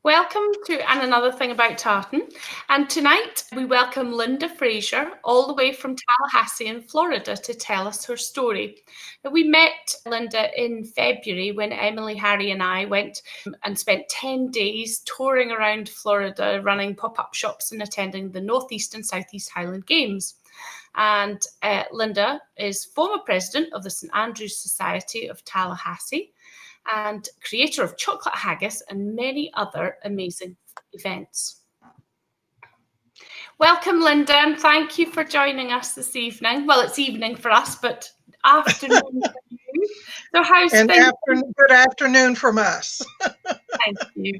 Welcome to And Another Thing About Tartan. And tonight we welcome Linda Frazier all the way from Tallahassee in Florida to tell us her story. Now, we met Linda in February when Emily, Harry and I went and spent 10 days touring around Florida, running pop-up shops and attending the Northeast and Southeast Highland Games. And Linda is former president of the St. Andrew Society of Tallahassee and creator of chocolate haggis and many other amazing events. Welcome, Linda, and thank you for joining us this evening. Well, it's evening for us, but afternoon for you. So how's things? Good afternoon from us. Thank you.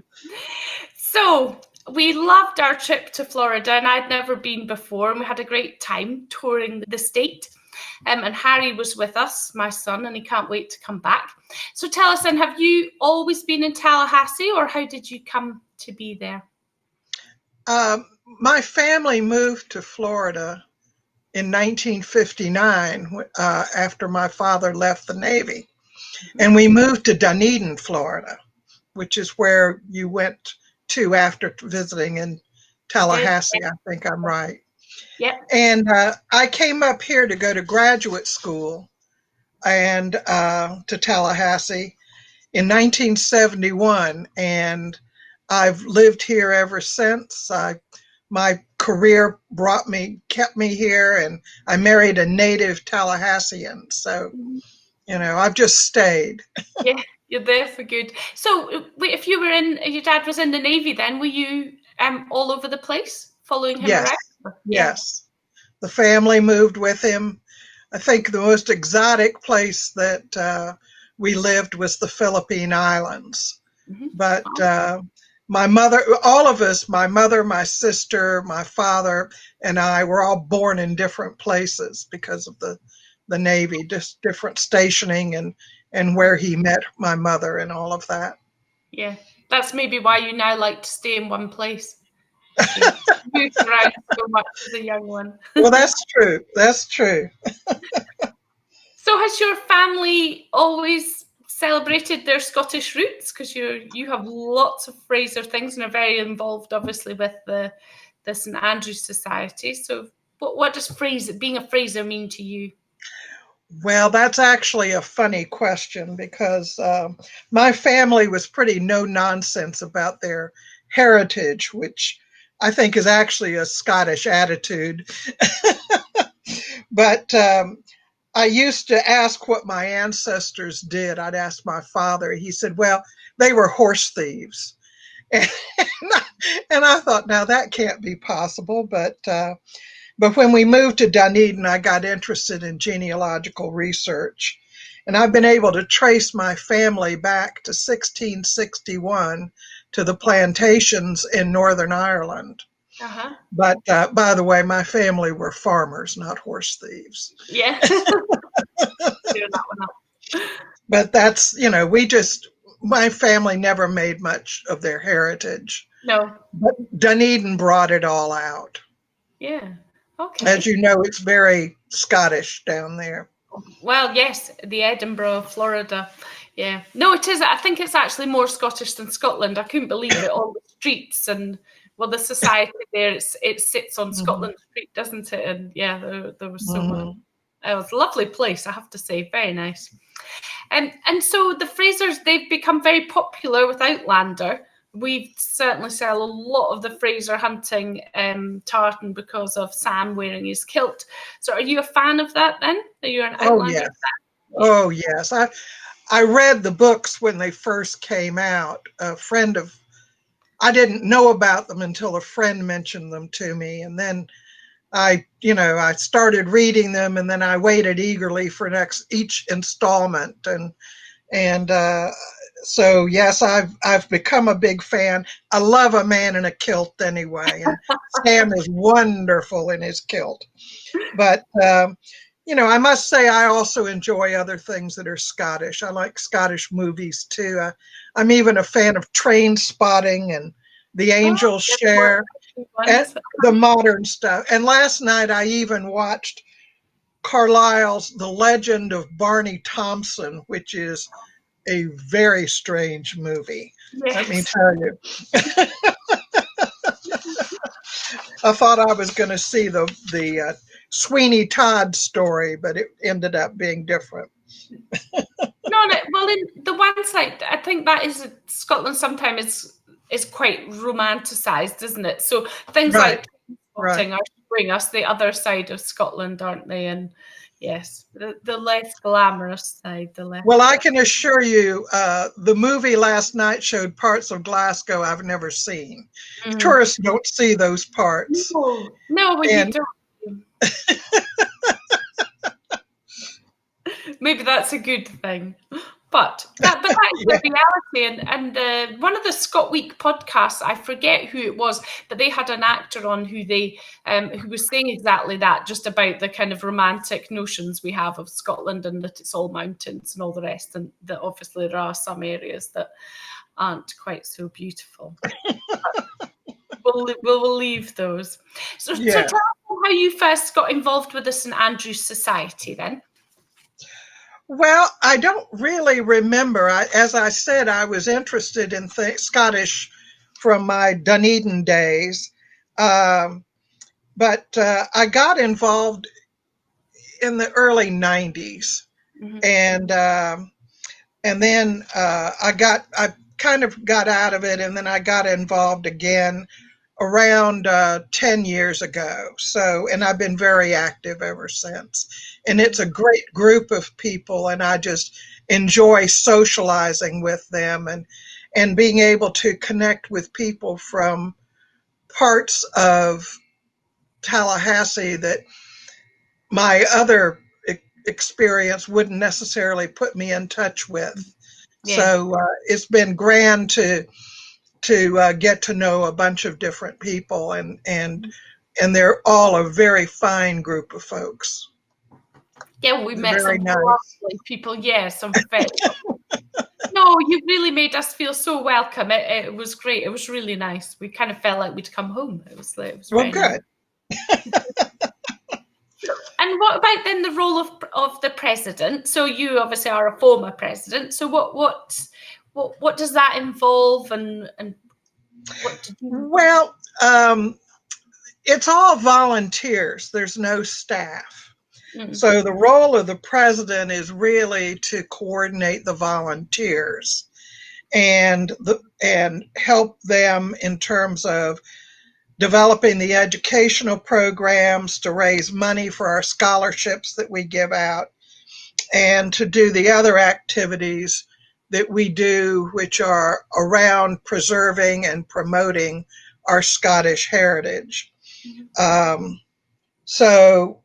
So we loved our trip to Florida, and I'd never been before, and we had a great time touring the state. And Harry was with us, my son, and he can't wait to come back. So tell us then, have you always been in Tallahassee, or how did you come to be there? My family moved to Florida in 1959 after my father left the Navy. And we moved to Dunedin, Florida, which is where you went to after visiting in Tallahassee. I think I'm right. Yep. And I came up here to go to graduate school and to Tallahassee in 1971, and I've lived here ever since. My career kept me here, and I married a native Tallahassean. So, I've just stayed. Yeah, you're there for good. So, if you were your dad was in the Navy, then were you all over the place following him around? Yes. The family moved with him. I think the most exotic place that we lived was the Philippine Islands. Mm-hmm. But my mother, all of us, my mother, my sister, my father, and I were all born in different places because of the Navy, just different stationing and where he met my mother and all of that. Yeah, that's maybe why you now like to stay in one place. Moved around so much as a young one. Well, that's true. That's true. So has your family always celebrated their Scottish roots? Because you have lots of Fraser things and are very involved, obviously, with the St. Andrew Society. So what does being a Fraser mean to you? Well, that's actually a funny question because my family was pretty no-nonsense about their heritage, which I think is actually a Scottish attitude. But I used to ask what my ancestors did. I'd ask my father. He said, well, they were horse thieves. And I thought, now that can't be possible. But when we moved to Dunedin, I got interested in genealogical research. And I've been able to trace my family back to 1661 to the plantations in Northern Ireland. Uh-huh. But by the way, my family were farmers, not horse thieves. Yeah. Clear that one up. But that's, my family never made much of their heritage. No. But Dunedin brought it all out. Yeah. Okay. As you know, it's very Scottish down there. Well, yes, the Edinburgh, Florida. Yeah. No, it is. I think it's actually more Scottish than Scotland. I couldn't believe it. All the streets and, well, the society there, it sits on Scotland Street, doesn't it? And yeah, there was so much. It was a lovely place, I have to say. Very nice. And so the Frasers, they've become very popular with Outlander. We certainly sell a lot of the Fraser hunting tartan because of Sam wearing his kilt. So are you a fan of that then? Are you an Outlander fan? Oh, yes. I read the books when they first came out. I didn't know about them until a friend mentioned them to me. And then I started reading them, and then I waited eagerly for each installment. And so, yes, I've become a big fan. I love a man in a kilt anyway, and Sam is wonderful in his kilt. But, I must say I also enjoy other things that are Scottish. I like Scottish movies, too. I'm even a fan of Train Spotting and The Angel's Share and the modern stuff. And last night I even watched Carlyle's The Legend of Barney Thompson, which is a very strange movie. Let me Yes. tell you. I thought I was going to see the Sweeney Todd story, but it ended up being different. No, no, well, in the one side, I think that is Scotland sometimes is quite romanticised, isn't it? So things Right, like right. spotting are showing us the other side of Scotland, aren't they? And yes, the less glamorous side, the less. Well, I can assure you, the movie last night showed parts of Glasgow I've never seen. Mm. Tourists don't see those parts. No, no, well, you And don't. Maybe that's a good thing. But that is yeah, the reality. And one of the Scott Week podcasts, I forget who it was, but they had an actor on who was saying exactly that, just about the kind of romantic notions we have of Scotland and that it's all mountains and all the rest, and that obviously there are some areas that aren't quite so beautiful. We'll leave those. So yeah. tell us how you first got involved with the St Andrew Society then. Well, I don't really remember. As I said, I was interested in Scottish from my Dunedin days, um, but I got involved in the early '90s, Mm-hmm. and and then I kind of got out of it, and then I got involved again around 10 years ago. So, and I've been very active ever since. And it's a great group of people, and I just enjoy socializing with them and being able to connect with people from parts of Tallahassee that my other experience wouldn't necessarily put me in touch with. Yeah. So it's been grand to get to know a bunch of different people, and they're all a very fine group of folks. Yeah, we They're met very some nice. lovely people. Yeah, some very. No, you really made us feel so welcome. It was great. It was really nice. We kind of felt like we'd come home. It was Well, very nice. good. And what about then the role of the president? So you obviously are a former president. So what does that involve, and what did you? Well, it's all volunteers. There's no staff. Mm, So the role of the president is really to coordinate the volunteers and help them in terms of developing the educational programs to raise money for our scholarships that we give out, and to do the other activities that we do, which are around preserving and promoting our Scottish heritage. mhm. Um, so,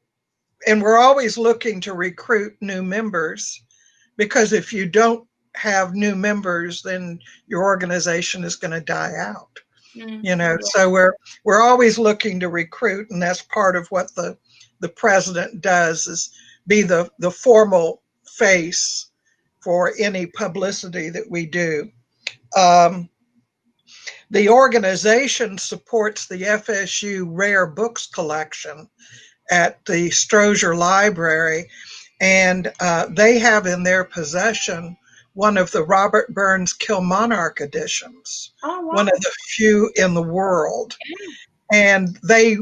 and we're always looking to recruit new members, because if you don't have new members, then your organization is going to die out. Yeah. So we're always looking to recruit, and that's part of what the president does, is be the formal face for any publicity that we do. um, the organization supports the FSU rare books collection at the Strozier Library, and they have in their possession one of the Robert Burns Kilmonarch editions, Oh one wow. of the few in the world. And they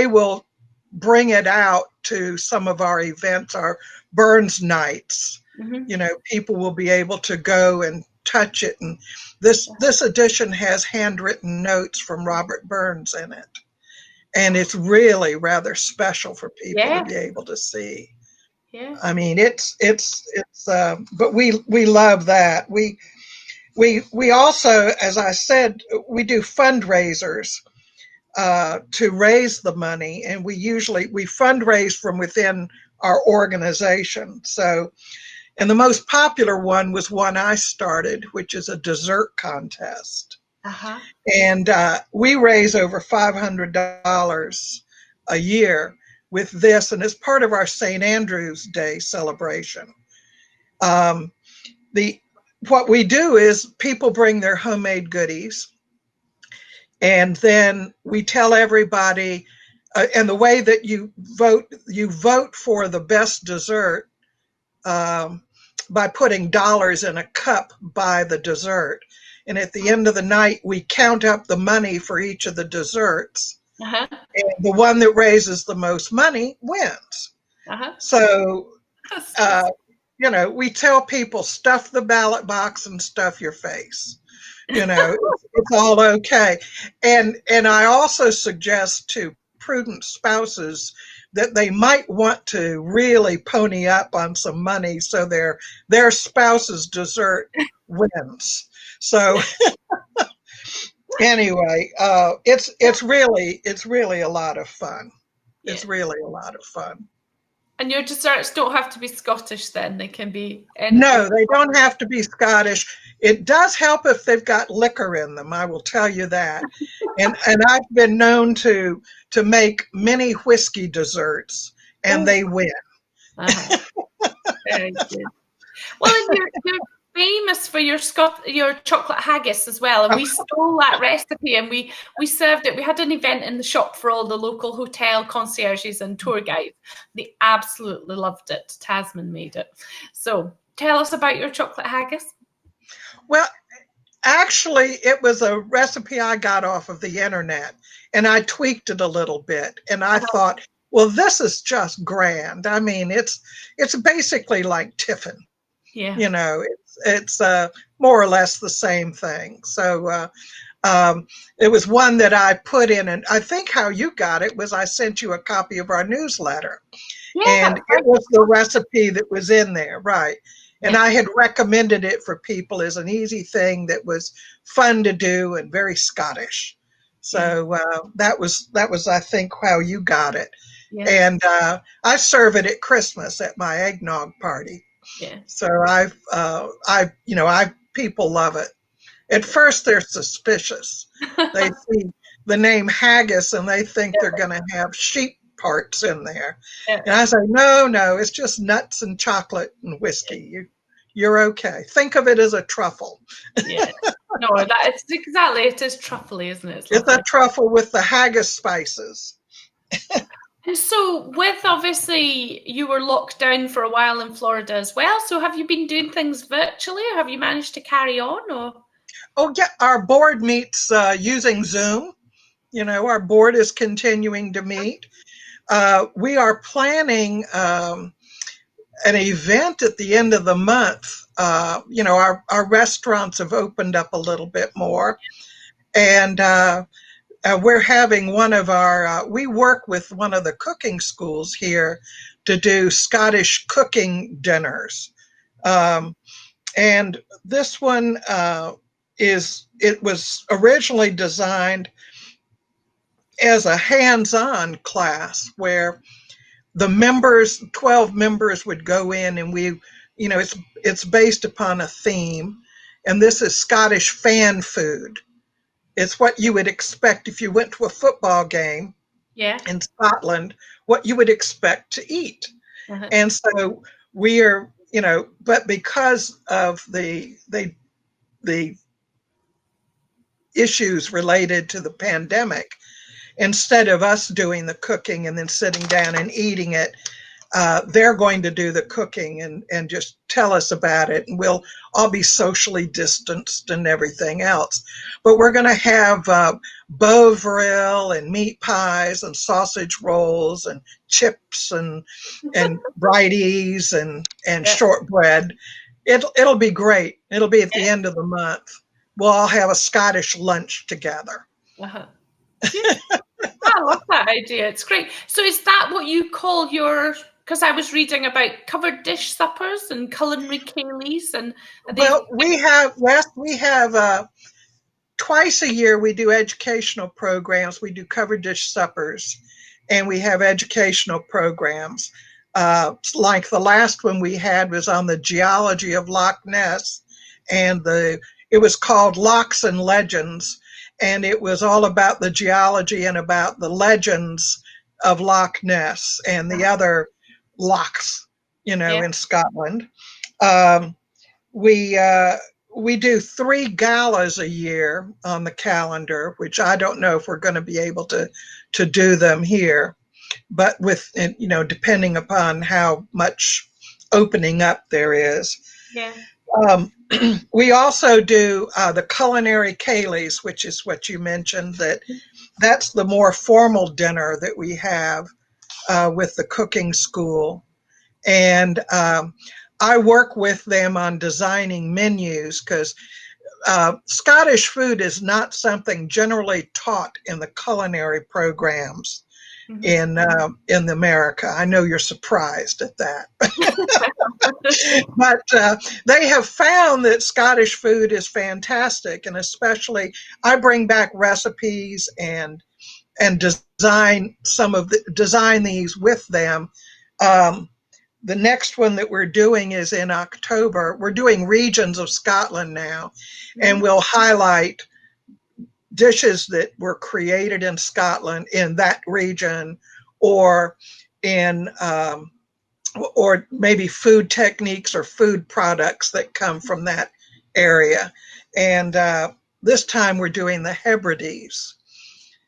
will bring it out to some of our events, our Burns nights. Hmm. People will be able to go and touch it, and this edition has handwritten notes from Robert Burns in it, and it's really rather special for people to Yeah. be able to see. Yeah. I mean, but we love that. We also, as I said, we do fundraisers to raise the money, and we fundraise from within our organization. So, and the most popular one was one I started, which is a dessert contest, Uh-huh. and we raise over $500 a year with this, and it's part of our St. Andrew's Day celebration. Um, the what we do is people bring their homemade goodies, and then we tell everybody, and the way that you vote for the best dessert, um, by putting dollars in a cup by the dessert. And at the end of the night, we count up the money for each of the desserts. Uh-huh. And the one that raises the most money wins. Uh-huh. So, we tell people, stuff the ballot box and stuff your face. It's all okay. And I also suggest to prudent spouses that they might want to really pony up on some money so their spouse's dessert wins. So anyway, it's really a lot of fun. Yeah. It's really a lot of fun. And your desserts don't have to be Scottish then, they can be anything. No, they don't have to be Scottish. It does help if they've got liquor in them, I will tell you that. And I've been known to make many whiskey desserts, and they win. Uh-huh. Very good. Well, and you're famous for your chocolate haggis as well, and we stole that recipe and we served it. We had an event in the shop for all the local hotel concierges and tour guides. They absolutely loved it. Tasman made it. So tell us about your chocolate haggis. Well, actually, it was a recipe I got off of the internet, and I tweaked it a little bit, and I thought, well, this is just grand. I mean, it's basically like tiffin. Yeah. It's more or less the same thing. So it was one that I put in, and I think how you got it was I sent you a copy of our newsletter, and it was the recipe that was in there, right? And I had recommended it for people as an easy thing that was fun to do and very Scottish. So that was I think how you got it. Yeah. And I serve it at Christmas at my eggnog party. Yeah. So people love it. At first they're suspicious. They see the name haggis and they think they're going to have sheep parts in there. Yeah. And I say, no, it's just nuts and chocolate and whiskey. You're okay. Think of it as a truffle. Yeah. No, it is truffly, isn't it? It's a truffle with the haggis spices. And so obviously you were locked down for a while in Florida as well. So have you been doing things virtually, or have you managed to carry on? Or? Oh, yeah. Our board meets using Zoom. Our board is continuing to meet. We are planning an event at the end of the month. Our restaurants have opened up a little bit more. And we're having one of our, we work with one of the cooking schools here to do Scottish cooking dinners. And this one it was originally designed as a hands-on class where the members, 12 members would go in, and it's based upon a theme. And this is Scottish fan food. It's what you would expect if you went to a football game in Scotland, what you would expect to eat. Uh-huh. And so we are, but because of the issues related to the pandemic, instead of us doing the cooking and then sitting down and eating it, they're going to do the cooking and just tell us about it. And we'll all be socially distanced and everything else. But we're going to have Bovril and meat pies and sausage rolls and chips and brighties and shortbread. It'll be great. It'll be at the end of the month. We'll all have a Scottish lunch together. Uh-huh. I love that idea. It's great. So is that what you call your, because I was reading about covered dish suppers and culinary ceilidhs, and we have twice a year we do educational programs. We do covered dish suppers, and we have educational programs. Like the last one we had was on the geology of Loch Ness, and it was called Lochs and Legends. And it was all about the geology and about the legends of Loch Ness and the other lochs, in Scotland. We do 3 galas a year on the calendar, which I don't know if we're going to be able to do them here, but depending upon how much opening up there is. Yeah. We also do the culinary ceilidhs, which is what you mentioned. That's the more formal dinner that we have with the cooking school. And I work with them on designing menus because Scottish food is not something generally taught in the culinary programs in America. I know you're surprised at that, but they have found that Scottish food is fantastic, and especially I bring back recipes and design these with them. Um, the next one that we're doing is in October. We're doing regions of Scotland now, and we'll highlight dishes that were created in Scotland in that region, or in or maybe food techniques or food products that come from that area. And this time we're doing the Hebrides.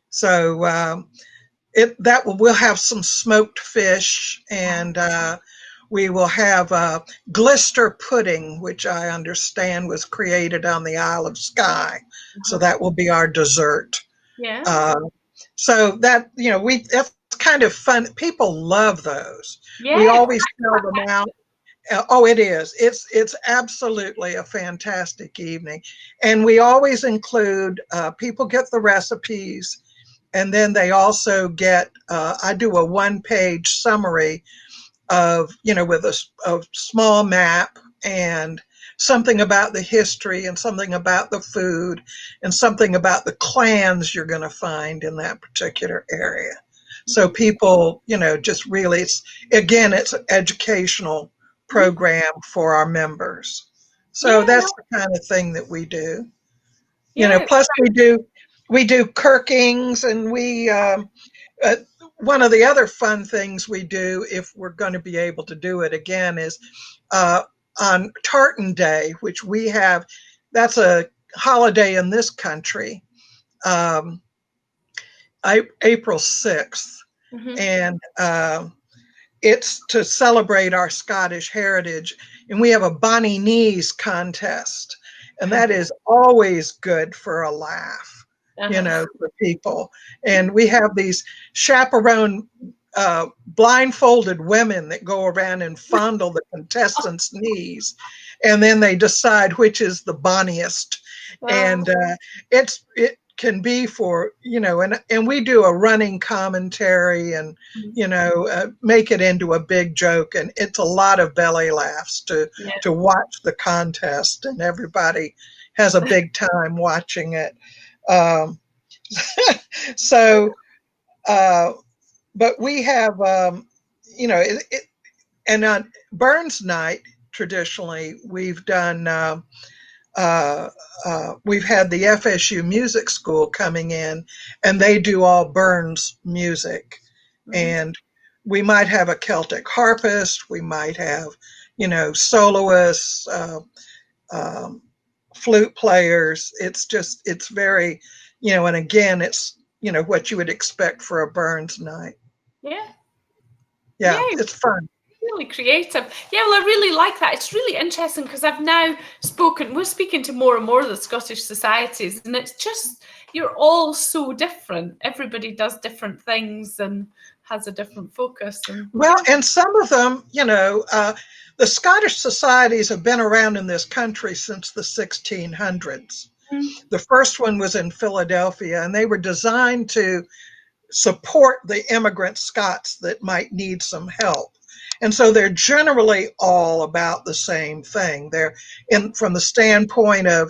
So we'll have some smoked fish, and we will have glister pudding, which I understand was created on the Isle of Skye. So that will be our dessert. Yeah. So that, that's kind of fun. People love those. Yeah. We always tell them out. Oh, it is. It's absolutely a fantastic evening. And we always include, people get the recipes, and then they also get, I do a 1-page summary of, with a small map and something about the history and something about the food and something about the clans you're going to find in that particular area. So people, just really, it's an educational program for our members. So that's the kind of thing that we do. Plus we do kirkings, and one of the other fun things we do, if we're going to be able to do it again, is on Tartan Day, which we have. That's a holiday in this country, April 6th. And it's to celebrate our Scottish heritage. And we have a Bonnie Knees contest. And that is always good for a laugh, for people. And we have these chaperone blindfolded women that go around and fondle the contestants' knees. And then they decide which is the bonniest. Wow. And it can be for, and we do a running commentary and, make it into a big joke. And it's a lot of belly laughs to watch the contest, and everybody has a big time watching it. But we have, and on Burns Night, traditionally, we've done, we've had the FSU Music School coming in, and they do all Burns music. And we might have a Celtic harpist, we might have, soloists, flute players. It's very, and again, it's, what you would expect for a Burns night. Yeah, it's fun. Really creative. Yeah, well, I really like that. It's really interesting because we're speaking to more and more of the Scottish societies, and it's just, you're all so different. Everybody does different things and has a different focus. And some of them, the Scottish societies have been around in this country since the 1600s. The first one was in Philadelphia, and they were designed to support the immigrant Scots that might need some help. And so they're generally all about the same thing. They're from the standpoint of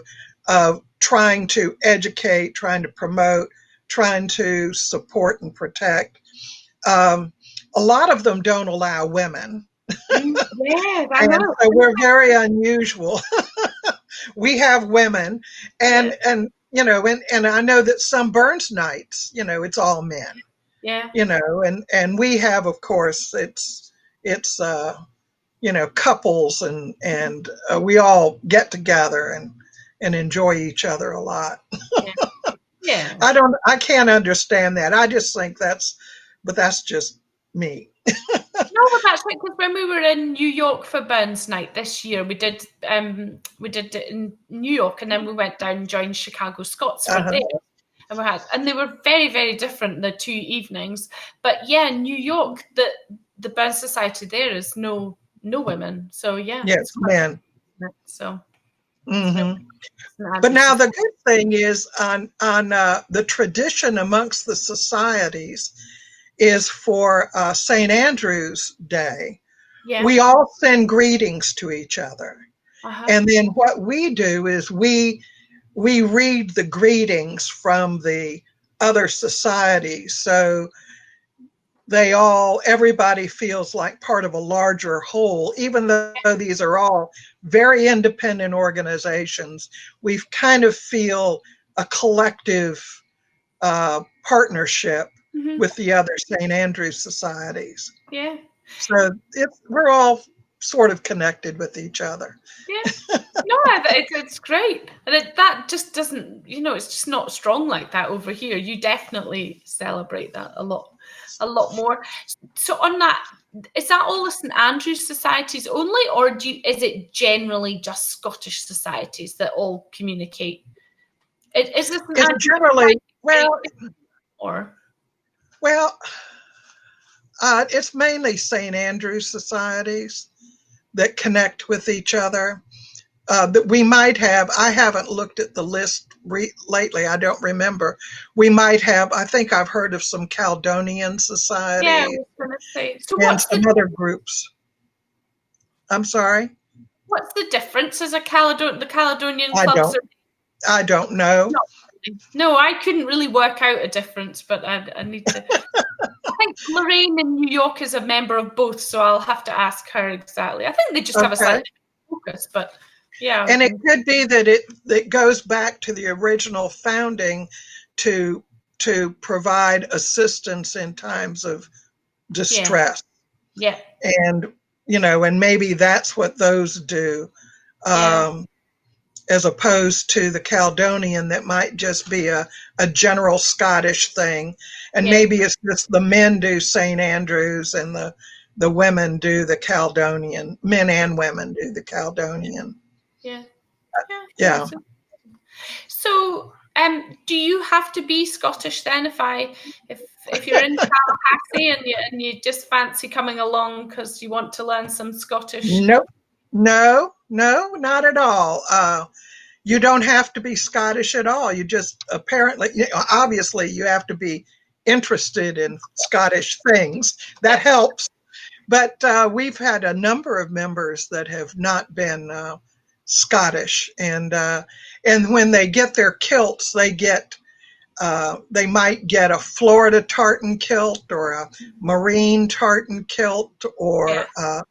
trying to educate, trying to promote, trying to support and protect. A lot of them don't allow women. Yes, I know. So we're very unusual. We have women, and and I know that some Burns nights, it's all men. Yeah. And we have, of course, it's couples, and we all get together and enjoy each other a lot. Yeah. I can't understand that. I just think that's just me. No, but that's right, because when we were in New York for Burns Night this year, we did it in New York, and then we went down and joined Chicago Scots for Uh-huh. there. And they were very, very different, the 2 evenings. But yeah, in New York, the Burns Society there is no women. So yeah, it's Yes, quite men. different. So it's no, Hmm. it's an But Andrew now the Society. good thing is on the tradition amongst the societies is for St. Andrew's Day. Yeah. We all send greetings to each other. Uh-huh. And then what we do is we read the greetings from the other societies. So everybody feels like part of a larger whole, even though these are all very independent organizations. We kind of feel a collective partnership Hmm. with the other St. Andrews societies. Yeah. So we're all sort of connected with each other. Yeah. No, it's great. And that just doesn't, it's just not strong like that over here. You definitely celebrate that a lot more. So on that, is that all the St Andrews societies only, or is it generally just Scottish societies that all communicate? Is this an It's Andrews generally, society well, or? well, it's mainly St. Andrews societies that connect with each other. That we might have, I haven't looked at the list lately, I don't remember. We might have, I think I've heard of some Caledonian Yeah, I societies was going to say. So and some other groups. I'm sorry? what's the difference? As the Caledonian I clubs don't, are I don't know. not really. No, I couldn't really work out a difference, but I need to. I think Lorraine in New York is a member of both, so I'll have to ask her exactly. I think they just have a Okay. slightly different focus, but yeah. And it could be that it goes back to the original founding to to provide assistance in times of Yeah. distress. Yeah. And and maybe that's what those do. Yeah. Um, as opposed to the Caledonian that might just be a general Scottish thing. And Yeah. maybe it's just the men do St. Andrews and the women do the Caledonian. Men and women do the Caledonian. Yeah. Yeah. No, Yeah. so, do you have to be Scottish then if you're in Tallahassee and you just fancy coming along because you want to learn some Scottish? Nope. No, no, not at all. You don't have to be Scottish at all. You just apparently, obviously, you have to be interested in Scottish things. That helps. But we've had a number of members that have not been Scottish, and when they get their kilts, they might get a Florida tartan kilt or a marine tartan kilt Yeah. or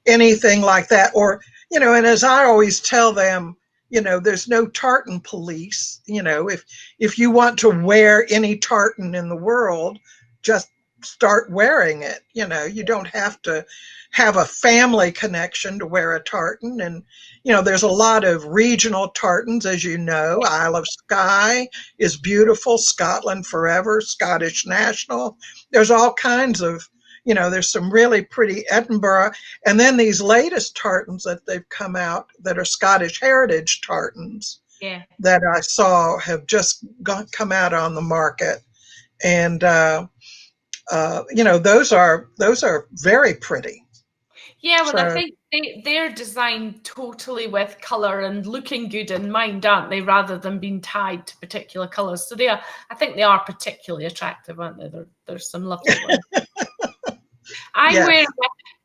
anything like that. Or and as I always tell them, there's no tartan police. If you want to wear any tartan in the world, just start wearing it. You don't have to have a family connection to wear a tartan. And there's a lot of regional tartans, as you know. Isle of Skye is beautiful, Scotland Forever, Scottish National. There's all kinds of there's some really pretty Edinburgh. And then these latest tartans that they've come out that are Scottish heritage tartans Yeah. that I saw have just come out on the market. And, those are very pretty. Yeah, well, I So, think they're designed totally with color and looking good in mind, aren't they? Rather than being tied to particular colors. So I think they are particularly attractive, aren't they? There's some lovely ones. I'm yes. wearing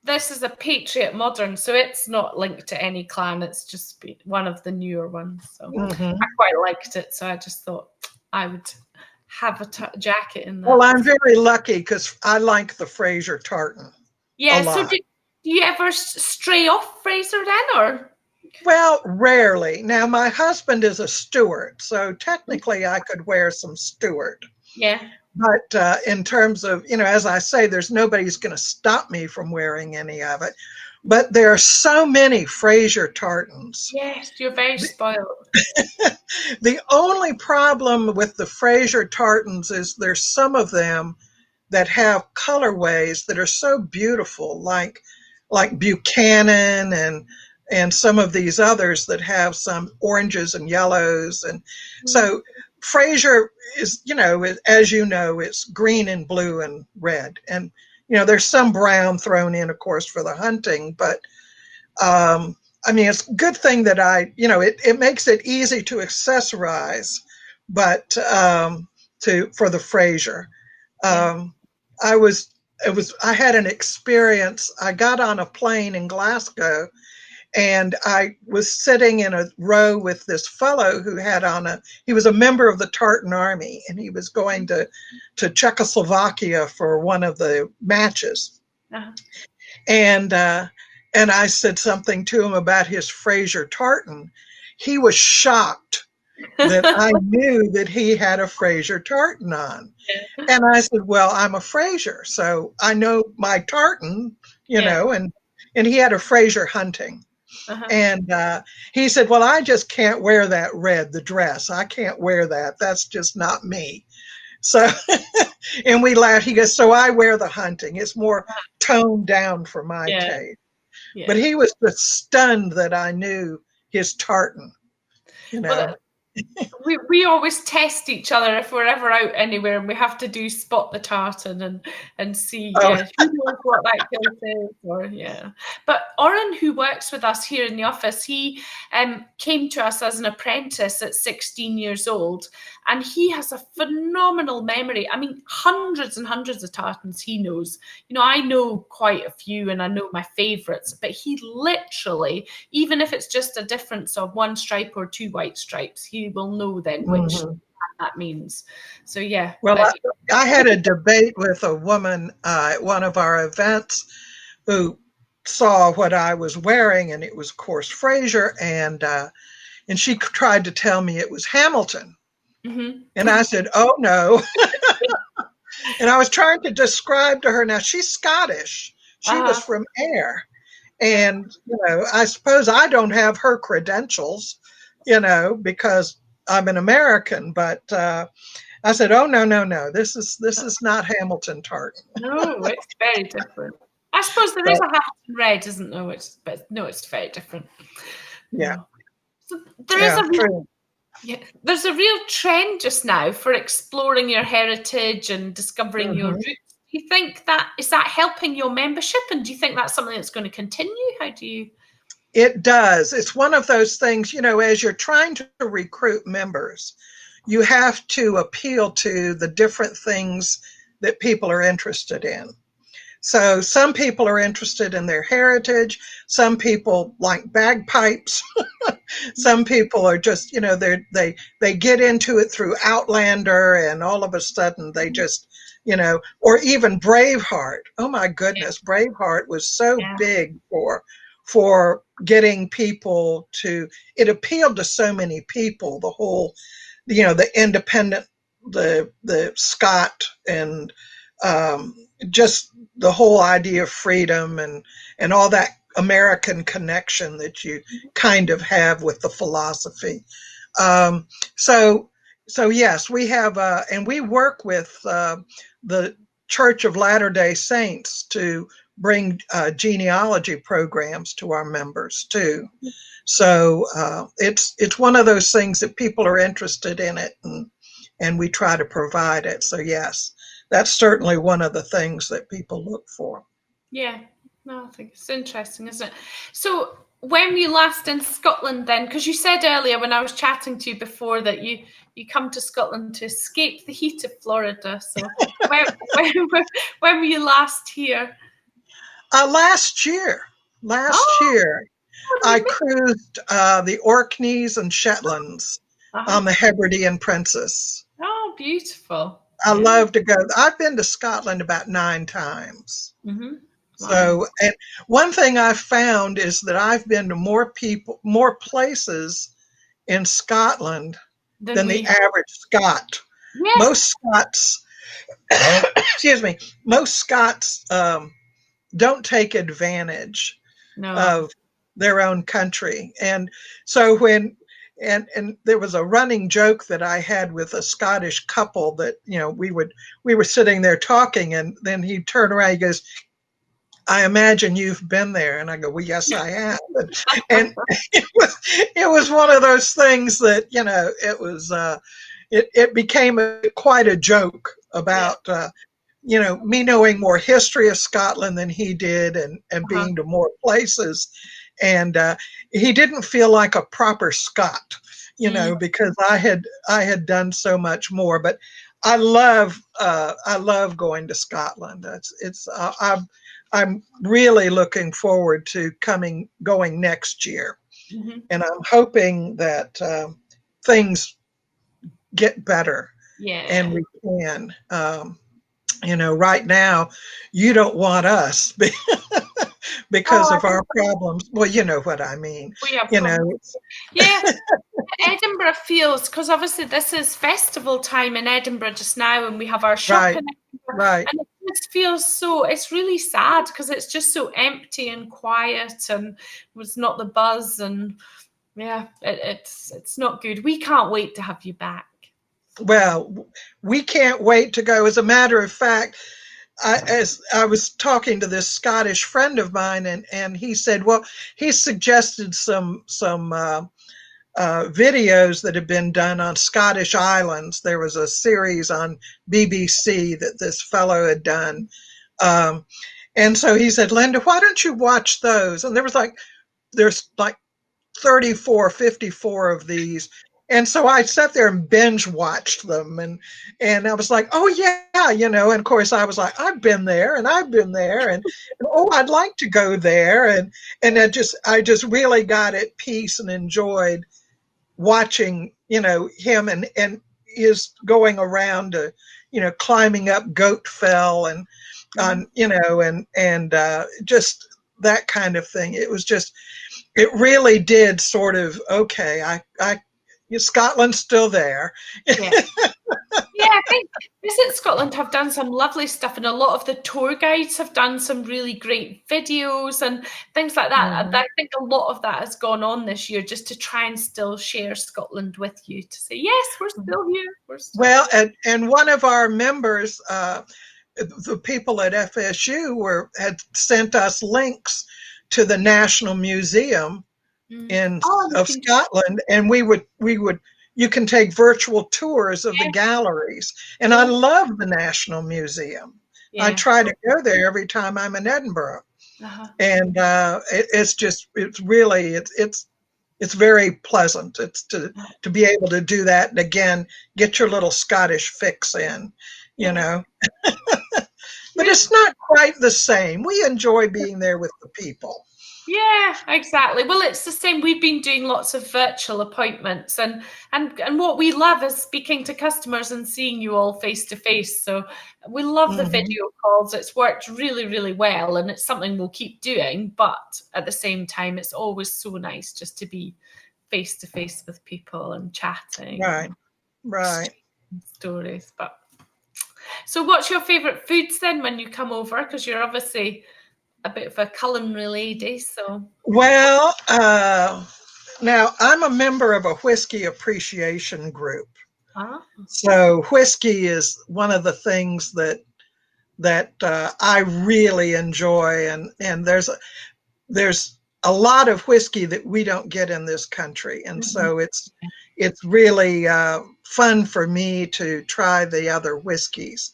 this is a Patriot Modern, so it's not linked to any clan. It's just one of the newer ones. So Mm-hmm. I quite liked it. So I just thought I would have a jacket in Well, that. I'm very lucky because I like the Frazier tartan a Yeah. So lot. do you ever stray off Fraser then, or? Well, rarely. Now, my husband is a Stewart, so technically I could wear some Stewart. Yeah. But in terms of, as I say, there's nobody's going to stop me from wearing any of it. But there are so many Frazier tartans. Yes, you're very spoiled. The only problem with the Frazier tartans is there's some of them that have colorways that are so beautiful, like Buchanan and some of these others that have some oranges and yellows. And so Frazier is, as you know, it's green and blue and red. And, there's some brown thrown in, of course, for the hunting, but I mean, it's a good thing that it makes it easy to accessorize, but for the Frazier. I had an experience. I got on a plane in Glasgow, and I was sitting in a row with this fellow who he was a member of the Tartan army, and he was going to Czechoslovakia for one of the matches. Uh-huh. And I said something to him about his Frazier tartan. He was shocked that I knew that he had a Frazier tartan on. Yeah. And I said, well, I'm a Frazier, so I know my tartan, and he had a Frazier hunting. Uh-huh. And he said, well, I just can't wear that red, the dress. I can't wear that. That's just not me. So, and we laughed. He goes, so I wear the hunting. It's more toned down for my taste. Yeah. But he was just stunned that I knew his tartan, Well, we always test each other if we're ever out anywhere, and we have to do spot the tartan and see who knows what that kilt is. But Oren, who works with us here in the office, he came to us as an apprentice at 16 years old, and he has a phenomenal memory. I mean, hundreds and hundreds of tartans he knows. I know quite a few, and I know my favorites, but he literally, even if it's just a difference of one stripe or two white stripes, he will know then which that means. So well, I had a debate with a woman at one of our events who saw what I was wearing, and it was, of course, Frazier, and she tried to tell me it was Hamilton. Mm-hmm. And I said, oh no. And I was trying to describe to her, now she's Scottish, she was from Ayr, and I suppose I don't have her credentials, because I'm an American, but I said, oh, no, this is not Hamilton tartan. No, it's very different. I suppose there is a Hamilton red, isn't there? It's very different. Yeah. So there's a real trend just now for exploring your heritage and discovering your roots. Do you think is that helping your membership, and do you think that's something that's going to continue? How do you? It does. It's one of those things, as you're trying to recruit members, you have to appeal to the different things that people are interested in. So some people are interested in their heritage. Some people like bagpipes. Some people are just, they get into it through Outlander, and all of a sudden they just, or even Braveheart. Oh my goodness, Braveheart was so big for getting people to, it appealed to so many people, the whole, the independent, the Scot, and just the whole idea of freedom and all that American connection that you kind of have with the philosophy. So yes, we have, and we work with the Church of Latter-day Saints to bring genealogy programs to our members too. So it's one of those things that people are interested in it, and we try to provide it. So yes, that's certainly one of the things that people look for. Yeah, no, I think it's interesting, isn't it? So when were you last in Scotland then? Because you said earlier when I was chatting to you before that you come to Scotland to escape the heat of Florida. So when were you last here? Last year. Year, I cruised the Orkneys and Shetlands on the Hebridean Princess. Oh, beautiful. I love to go. I've been to Scotland about 9 times. Mm-hmm. Wow. So, and one thing I've found is that I've been to more places in Scotland than the average Scot. Yes. Most Scots, most Scots don't take advantage of their own country. And so when and there was a running joke that I had with a Scottish couple that, we were sitting there talking, and then he'd turn around, he goes, I imagine you've been there. And I go, well, yes, I have. And it was one of those things that, it became quite a joke Yeah. about, me knowing more history of Scotland than he did, and Uh-huh. being to more places. And he didn't feel like a proper Scot, Mm, because I had done so much more. But I love going to Scotland. I'm really looking forward to going next year, mhm. and I'm hoping that things get better, and Yeah. we can. Right now, you don't want us Oh, because I of our problems. Well, you know what I mean. we have You know, problems. Yeah, Edinburgh feels, because obviously this is festival time in Edinburgh just now, and we have our shop right, in Edinburgh, right. and it just feels so. It's really sad because it's just so empty and quiet, and was not the buzz, and yeah, it's not good. We can't wait to have you back. Well, we can't wait to go. As a matter of fact, as I was talking to this Scottish friend of mine, and he said, well, he suggested some videos that have been done on Scottish islands. There was a series on BBC that this fellow had done. Um, and so he said, Linda, why don't you watch those? And there's like 34, 54 of these. And so I sat there and binge watched them, and I was like, oh yeah, and of course I was like, I've been there and I've been there, and oh, I'd like to go there, and I just really got at peace and enjoyed watching, him, and his going around, climbing up Goat Fell, and Mhm. on, and just that kind of thing. It really did sort of, okay, Scotland's still there. Yeah. Yeah, I think Visit Scotland have done some lovely stuff, and a lot of the tour guides have done some really great videos and things like that. Mhm. I think a lot of that has gone on this year just to try and still share Scotland with you, to say, yes, we're still here. We're still Well, here. and one of our members, the people at FSU had sent us links to the National Museum Mm. in Oh, you of can, Scotland, and we would you can take virtual tours of the yeah, galleries, and I yeah, love the National Museum. I yeah. try to go there every time I'm in Edinburgh, Uh-huh. and it's very pleasant. It's to be able to do that, and again, get your little Scottish fix in, you Yeah. know. But Yeah. it's not quite the same. We enjoy being there with the people. Yeah, exactly. Well, it's the same. We've been doing lots of virtual appointments, and what we love is speaking to customers and seeing you all face to face. So we love the Hmm. video calls. It's worked really, really well, and it's something we'll keep doing. But at the same time, it's always so nice just to be face to face with people and chatting Right, and right. stories. But so, what's your favorite foods then when you come over? Because you're obviously a bit of a culinary lady, so. Well, now I'm a member of a whiskey appreciation group. Ah. So whiskey is one of the things that I really enjoy, and there's a lot of whiskey that we don't get in this country, and Mhm. so it's really fun for me to try the other whiskeys.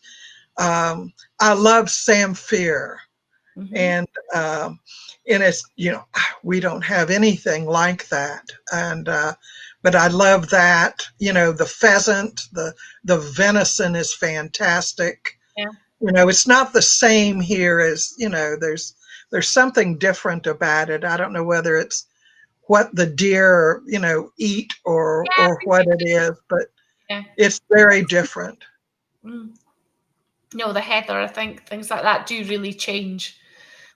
I love Samphire, Mhm. and and it's, we don't have anything like that, and but I love that. The pheasant, the venison is fantastic. Yeah. It's not the same here as, there's something different about it. I don't know whether it's what the deer, eat, or Yeah, I or think what it it could, is, but yeah. it's very different. Mm. No, the heather, I think things like that do really change.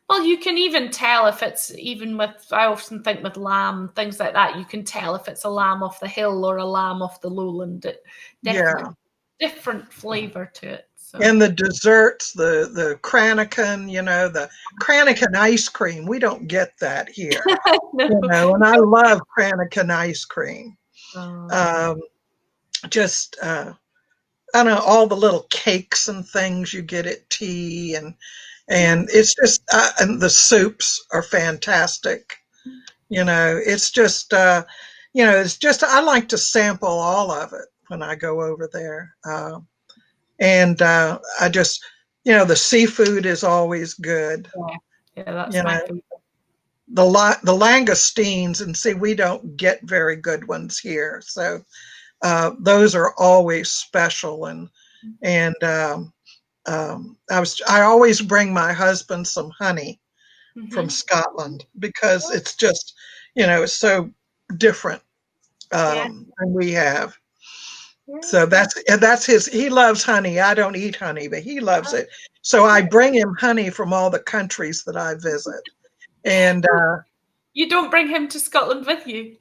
Well, you can even tell if it's even with, I often think with lamb, things like that, you can tell if it's a lamb off the hill or a lamb off the lowland. It definitely Yeah. different flavor to it. So And the desserts, the Cranachan, the Cranachan ice cream, we don't get that here. no, And I love Cranachan ice cream. Oh, Um, just I don't know, all the little cakes and things you get at tea, yeah. and it's just and the soups are fantastic. It's just it's just I like to sample all of it when I go over there. And I just, the seafood is always good. Yeah, yeah, that's You my know, favorite. the langoustines, and see, we don't get very good ones here, so those are always special. And I always bring my husband some honey from Mm-hmm. Scotland because it's just, it's so different Yeah, than we have. yeah. So that's his. He loves honey. I don't eat honey, but he loves Uh, it. So I yeah. bring him honey from all the countries that I visit. And You don't bring him to Scotland with you?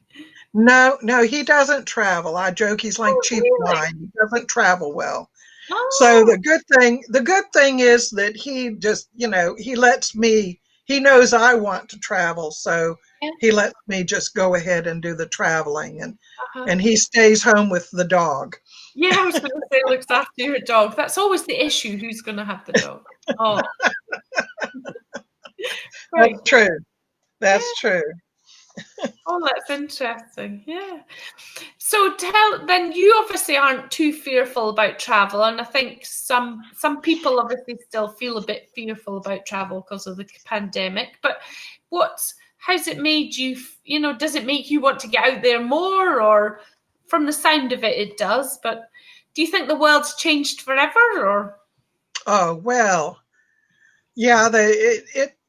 no, no, he doesn't travel. I joke he's like Oh, cheap really? wine. He doesn't travel well. So Oh, the good thing is that he just, he lets me. He knows I want to travel, so yeah. he lets me just go ahead and do the traveling, Uh-huh. and he stays home with the dog. Yeah, I was going to say looks after your dog. That's always the issue. Who's going to have the dog? Oh, That's right. true. Yeah. That's true. Oh, that's interesting. Yeah. So then you obviously aren't too fearful about travel, and I think some people obviously still feel a bit fearful about travel because of the pandemic. But how's it made you? Does it make you want to get out there more, or from the sound of it, it does? But do you think the world's changed forever, or? Oh well, yeah.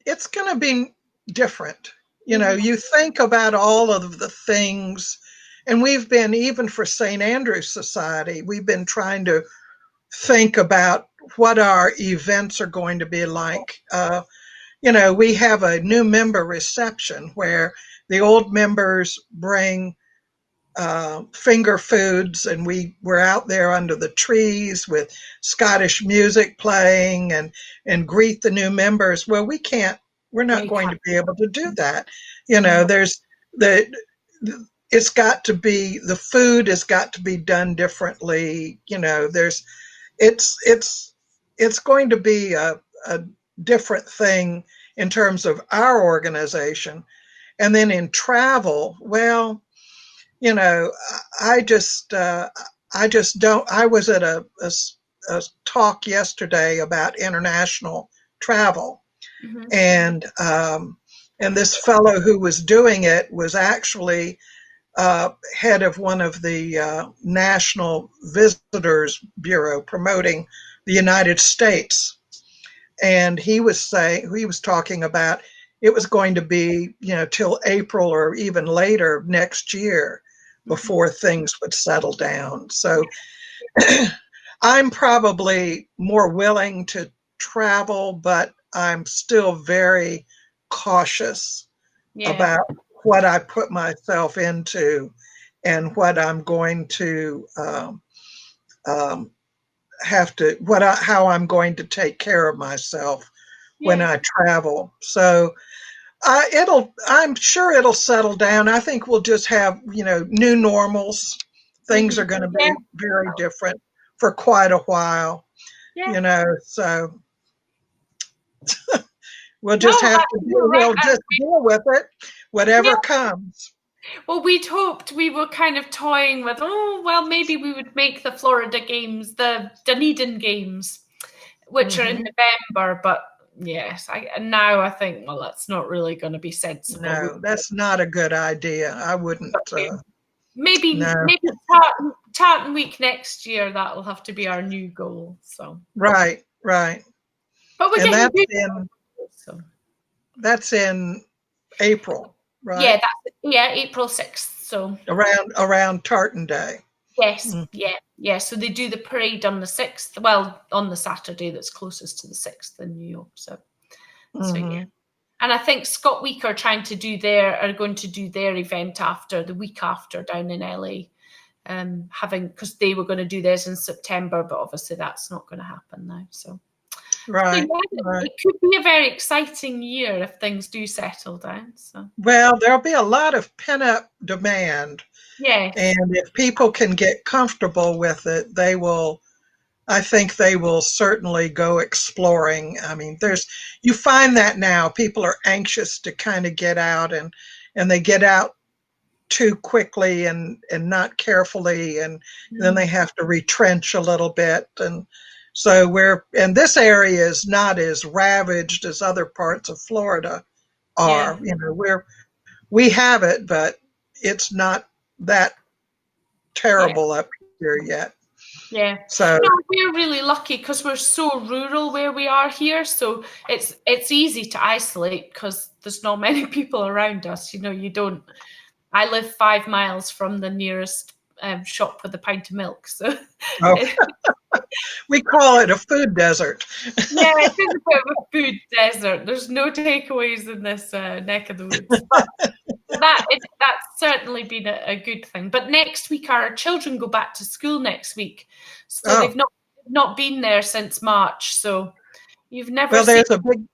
It's going to be different. Mhm. You think about all of the things, and we've been, even for St. Andrew Society, we've been trying to think about what our events are going to be like. We have a new member reception where the old members bring finger foods, and we're out there under the trees with Scottish music playing, and greet the new members. Well, we're Yeah, not you going to can't. be able to do that. No. There's the it's got to be, the food has got to be done differently. There's it's it's going to be a different thing in terms of our organization. And then in travel, well, you know, I just, I just don't. I was at a talk yesterday about international travel, Mhm. and this fellow who was doing it was actually head of one of the National Visitors Bureau promoting the United States, and he was talking about it was going to be, till April or even later next year Mhm. before things would settle down. So I'm probably more willing to travel, but I'm still very cautious Yeah. about what I put myself into and what I'm going to um, have to, how I'm going to take care of myself when Yeah. I travel. So I'm sure it'll settle down. I think we'll just have, new normals. Things are Mhm. going to Yeah. be very different for quite a while, Yeah. so we'll No, just have to you're right. we'll just deal with it, Yeah. whatever comes. Well, we'd hoped, we were kind of toying with, oh, well, maybe we would make the Florida games, the Dunedin games, which are in Hmm. November. But yes, and now I think, well, that's not really going to be sensible. No, that's not a good idea. I wouldn't. Maybe No, Tartan week next year, that'll have to be our new goal. So, right, right, but we're and getting good. So, that's in April, yeah, right? April 6th. So, Around Tartan Day. yes, Mm-hmm. yeah. So they do the parade on the 6th. Well, on the Saturday that's closest to the 6th in New York. So yeah. Mm-hmm. And I think Scott Week are going to do their event the week after down in LA. Because they were going to do theirs in September, but obviously that's not going to happen now. So Right, yeah, right. it could be a very exciting year if things do settle down. So Well, there'll be a lot of pent up demand. Yes. And if people can get comfortable with it, I think they will certainly go exploring. I mean, you find that now people are anxious to kind of get out, and they get out too quickly and not carefully, and then they have to retrench a little bit. And so and this area is not as ravaged as other parts of Florida Yeah. are. We have it, but it's not that Yeah. terrible up here yet. Yeah. So No, we're really lucky because we're so rural where we are here. So it's easy to isolate because there's not many people around us. You don't. I live 5 miles from the nearest shop with a pint of milk. So oh, we call it a food desert. yeah, it is a bit of a food desert. There's no takeaways in this neck of the woods. But that's certainly been a good thing. But next week, our children go back to school next week. So Oh, they've not been there since March. So you've never well, seen there's a big,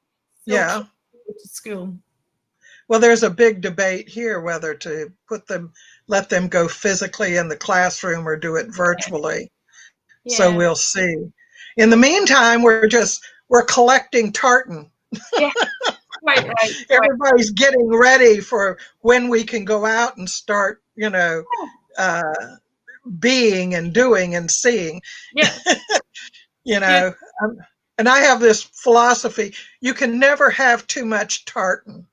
still kids yeah. go to school. Well, there's a big debate here whether to let them go physically in the classroom or do it virtually. So Yeah. we'll see. In the meantime, we're collecting tartan. Yeah. Quite right. Quite. Everybody's getting ready for when we can go out and start, uh, being and doing and seeing, Yeah. you Yeah. know. And I have this philosophy: you can never have too much tartan.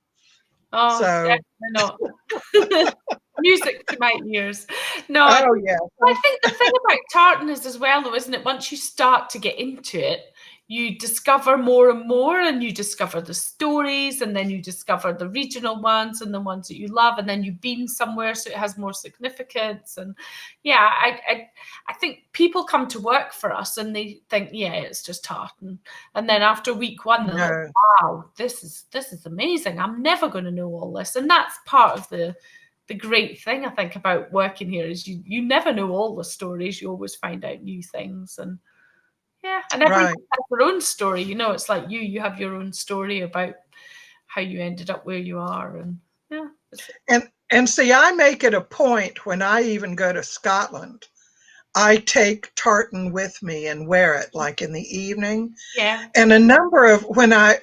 Oh, So, definitely not. Music to my ears. No, oh yeah, I think the thing about tartan is as well, though, isn't it? Once you start to get into it, you discover more and more, and you discover the stories, and then you discover the regional ones and the ones that you love, and then you've been somewhere, so it has more significance. And yeah, I think people come to work for us and they think, yeah, it's just tartan, and then after week one, they're like, no, wow, this is amazing. I'm never going to know all this, and that's part of the great thing I think about working here is you never know all the stories. You always find out new things, and yeah, and everyone right. has their own story. It's like you have your own story about how you ended up where you are, and yeah, And see, I make it a point when I even go to Scotland, I take tartan with me and wear it like in the evening. yeah, And a number of when I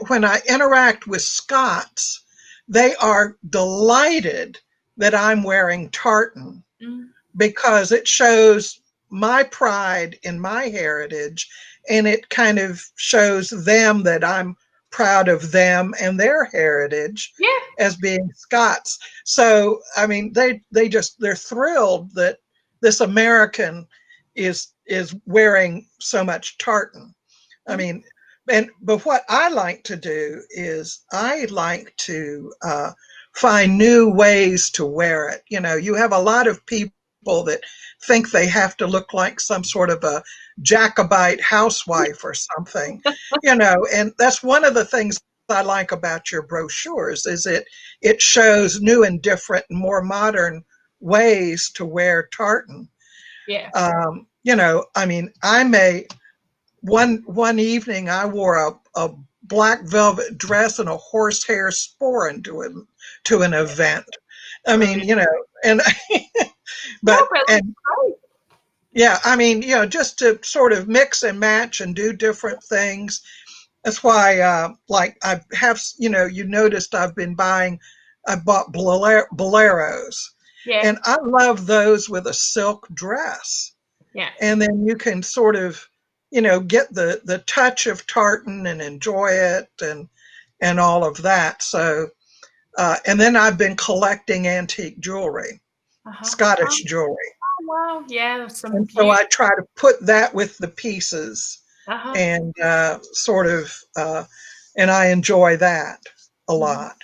interact with Scots, they are delighted that I'm wearing tartan mm, because it shows my pride in my heritage, and it kind of shows them that I'm proud of them and their heritage yeah, as being Scots. So I mean they're thrilled that this American is wearing so much tartan. I mm, mean, but what I like to do is I like to find new ways to wear it. You have a lot of people that think they have to look like some sort of a Jacobite housewife or something, and that's one of the things I like about your brochures is it shows new and different and more modern ways to wear tartan. yeah, I mean, I may one evening I wore a black velvet dress and a horsehair sporran to an event. I mean, brilliant. and No, but but and yeah, I mean, just to sort of mix and match and do different things. That's why, like I have, you noticed I bought boleros, yeah, and I love those with a silk dress. yeah, And then you can sort of, get the touch of tartan and enjoy it and all of that. So, and then I've been collecting antique jewelry, uh-huh. Scottish jewelry. Oh, wow, yeah, some And so beauty. I try to put that with the pieces Uh-huh. and sort of, and I enjoy that a Hmm. lot.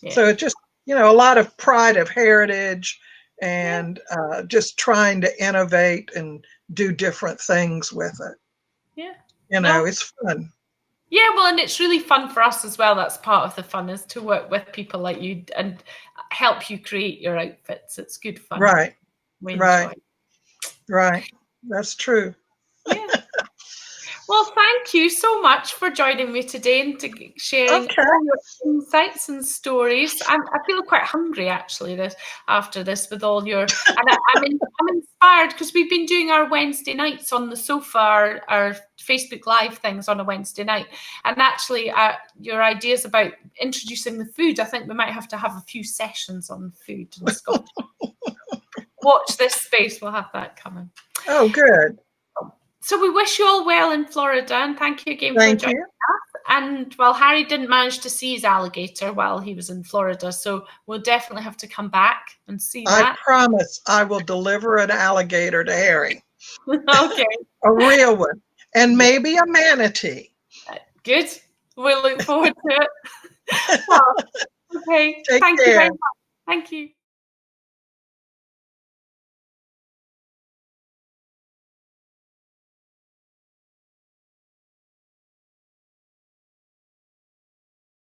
So Yeah, it just, a lot of pride of heritage yeah, and just trying to innovate and do different things with it. yeah. No, It's fun. yeah, well, and it's really fun for us as well. That's part of the fun is to work with people like you and help you create your outfits. It's good fun. We enjoy Right, it. right. That's true. Yeah. Well, thank you so much for joining me today and sharing Okay. all your insights and stories. I feel quite hungry actually after this with all your, and I'm inspired because we've been doing our Wednesday nights on the sofa, our Facebook Live things on a Wednesday night, and actually your ideas about introducing the food. I think we might have to have a few sessions on food in Scotland. Watch this space; we'll have that coming. Oh, good. So we wish you all well in Florida, and thank you again for Thank joining you. us. And well, Harry didn't manage to see his alligator while he was in Florida, so we'll definitely have to come back and see I that. promise I will deliver an alligator to Harry. Okay. A real one. And maybe a manatee. Good. We'll look forward to it. Well, okay. Take Thank you care. very much. Thank you.